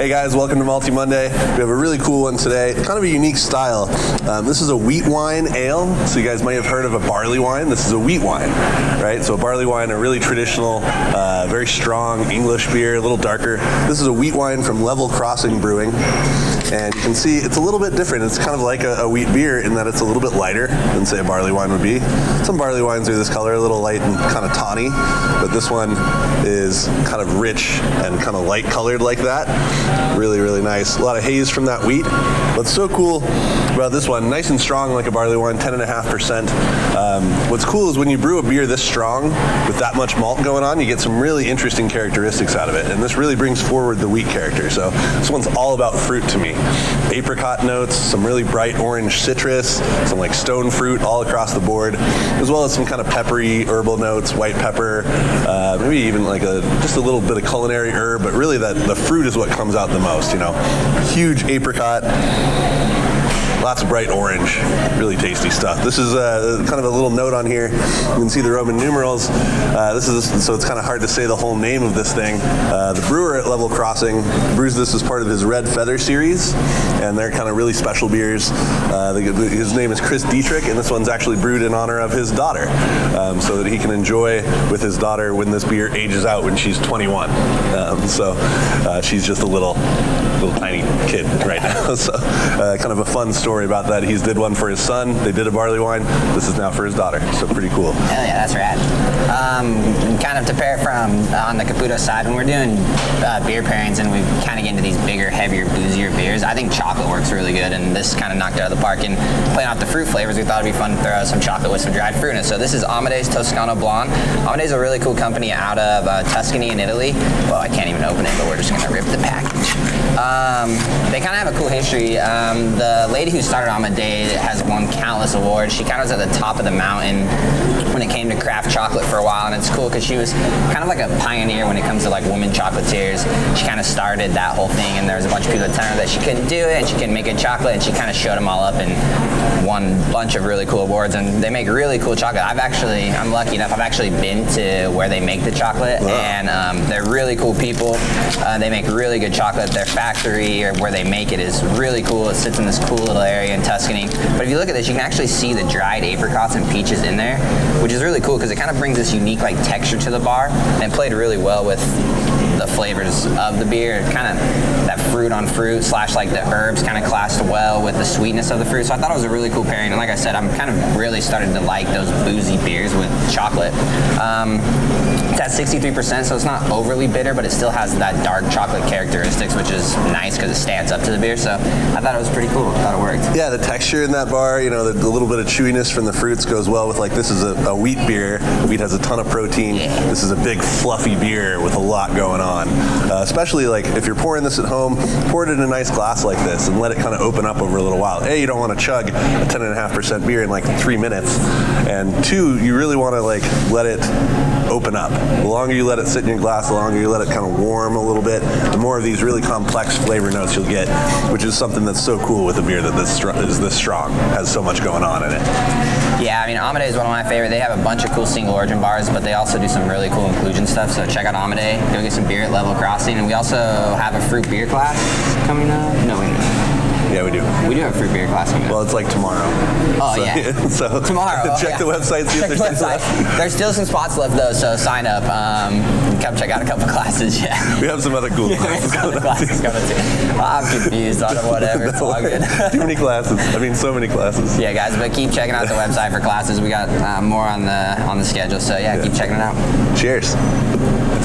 Hey guys, welcome to Malty Monday. We have a really cool one today. Kind of a unique style. This is a wheat wine ale. So you guys might have heard of a barley wine. This is a wheat wine, right? So a barley wine, a really traditional, very strong English beer, a little darker. This is a wheat wine from Level Crossing Brewing. And you can see it's a little bit different. It's kind of like a wheat beer in that it's a little bit lighter than, say, a barley wine would be. Some barley wines are this color, a little light and kind of tawny, but this one is kind of rich and kind of light colored like that. Really, really nice. A lot of haze from that wheat. What's so cool about this one, nice and strong like a barley wine, 10.5%. What's cool is when you brew a beer this strong with that much malt going on, you get some really interesting characteristics out of it. And this really brings forward the wheat character. So this one's all about fruit to me. Apricot notes, some really bright orange citrus, some like stone fruit all across the board, as well as some kind of peppery herbal notes, white pepper, maybe even like just a little bit of culinary herb, but really the fruit is what comes out the most, you know. Huge apricot. Lots of bright orange, really tasty stuff. This is kind of a little note on here. You can see the Roman numerals. So it's kind of hard to say the whole name of this thing. The brewer at Level Crossing brews this as part of his Red Feather series, and they're kind of really special beers. His name is Chris Dietrich, and this one's actually brewed in honor of his daughter, so that he can enjoy with his daughter when this beer ages out when she's 21. She's just a little tiny kid right now. So kind of a fun story about that. He's did one for his son. They did a barley wine. This is now for his daughter. So pretty cool. Hell yeah, that's rad. Kind of to pair it from on the Caputo side, when we're doing beer pairings and we kind of get into these bigger, heavier, boozier beers, I think chocolate works really good, and this kind of knocked it out of the park. And playing off the fruit flavors, we thought it'd be fun to throw out some chocolate with some dried fruit in it. So this is Amedei's Toscano Blond. Amedei's a really cool company out of Tuscany in Italy. Well, I can't even open it, but we're just gonna rip the package. They kind of have a cool history. The lady who started Amedei has won countless awards. She kind of was at the top of the mountain when it came to craft chocolate for a while, and it's cool because she was kind of like a pioneer when it comes to like women chocolatiers. She kind of started that whole thing, and there was a bunch of people that told her that she couldn't do it and she couldn't make good chocolate, and she kind of showed them all up and won a bunch of really cool awards. And they make really cool chocolate. I'm lucky enough, I've actually been to where they make the chocolate. Wow. And they're really cool people. They make really good chocolate. Their factory or where they make it is really cool. It sits in this cool little area in Tuscany. But if you look at this, you can actually see the dried apricots and peaches in there, which is really cool because it kind of brings this unique like texture to the bar, and it played really well with the flavors of the beer. Kind of that fruit on fruit / like the herbs kind of clashed well with the sweetness of the fruit. So I thought it was a really cool pairing. And like I said, I'm kind of really starting to like those boozy beers with chocolate. It's at 63%, so it's not overly bitter, but it still has that dark chocolate characteristics, which is nice because it stands up to the beer. So I thought it was pretty cool. I thought it worked. Yeah, the texture in that bar, you know, the little bit of chewiness from the fruits goes well with, like, this is a wheat beer. Wheat has a ton of protein. Yeah. This is a big fluffy beer with a lot going on. Especially like if you're pouring this at home, pour it in a nice glass like this and let it kind of open up over a little while. A, you don't want to chug a 10.5% beer in like 3 minutes, and 2, you really want to like let it open up. The longer you let it sit in your glass, the longer you let it kind of warm a little bit, the more of these really complex flavor notes you'll get, which is something that's so cool with a beer that is this strong, has so much going on in it. Yeah, I mean, Amedei is one of my favorite. They have a bunch of cool single origin bars, but they also do some really cool inclusion stuff. So check out Amedei, go get some beer at Level Crossing. And we also have a fruit beer class coming up. No, wait a minute. Yeah, we do. We do have a fruit beer class coming up. Well, it's like tomorrow. Oh, so, yeah. So tomorrow. Check the website, see if there's anything left. There's still some spots left, though, so sign up. Come check out a couple classes, yeah. We have some other cool classes coming too. I'm confused on whatever. It's all good. Too many classes. I mean, so many classes. Yeah, guys, but keep checking out the website for classes. We got more on the schedule, so yeah, keep checking it out. Cheers.